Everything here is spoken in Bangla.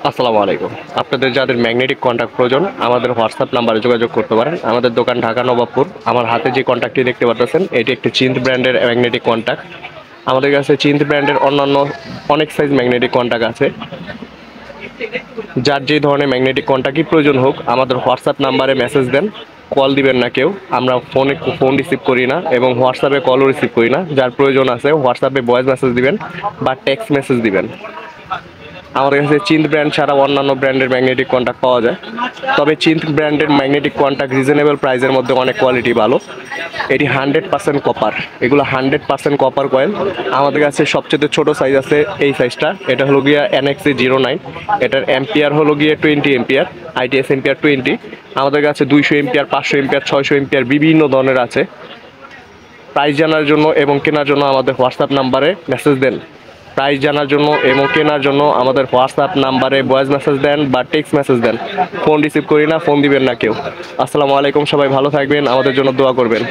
আসসালামু আলাইকুম। আপনাদের যাদের ম্যাগনেটিক কন্ট্যাক্ট প্রয়োজন আমাদের হোয়াটসঅ্যাপ নাম্বারে যোগাযোগ করতে পারেন। আমাদের দোকান ঢাকা নবাবপুর। আমার হাতে যে কন্ট্যাক্টটি দেখতে পাচ্ছেন এটি একটি চিন্ট ব্র্যান্ডের ম্যাগনেটিক কন্ট্যাক্ট। আমাদের কাছে চিন্ট ব্র্যান্ডের অন্যান্য অনেক সাইজ ম্যাগনেটিক কন্ট্যাক্ট আছে। যার যে ধরনের ম্যাগনেটিক কন্ট্যাক্টই প্রয়োজন হোক আমাদের হোয়াটসঅ্যাপ নাম্বারে মেসেজ দেন। কল দিবেন না কেউ, আমরা ফোন রিসিভ করি না এবং হোয়াটসঅ্যাপে কলও রিসিভ করি না। যার প্রয়োজন আছে হোয়াটসঅ্যাপে ভয়েস মেসেজ দিবেন বা টেক্সট মেসেজ দিবেন। আমাদের কাছে চিন্ট ব্র্যান্ড ছাড়া অন্যান্য ব্র্যান্ডের ম্যাগনেটিক কন্ট্যাক্ট পাওয়া যায়, তবে চিন্ট ব্র্যান্ডের ম্যাগনেটিক কন্ট্যাক্ট রিজনেবল প্রাইসের মধ্যে অনেক কোয়ালিটি ভালো। এটি 100% কপার, এগুলো 100% কপার কয়েল। আমাদের কাছে সবচেয়ে ছোট সাইজ আছে এই সাইজটা, এটা হলো গিয়া NXC09। এটার এম্পিয়ার হলো গিয়ে 20 এম্পিয়ার, ITS এম্পিয়ার 20। আমাদের কাছে 200 এম্পিয়ার, 500 এম্পিয়ার, 600 এম্পিয়ার বিভিন্ন ধরনের আছে। প্রাইস জানার জন্য এবং কেনার জন্য আমাদের হোয়াটসঅ্যাপ নাম্বারে মেসেজ দেন। প্রাইস জানার জন্য এবং কেনার জন্য আমাদের হোয়াটসঅ্যাপ নাম্বারে ভয়েস মেসেজ দেন বা টেক্সট মেসেজ দেন। ফোন রিসিভ করি না, ফোন দিবেন না কেউ। আসসালামু আলাইকুম, সবাই ভালো থাকবেন, আমাদের জন্য দোয়া করবেন।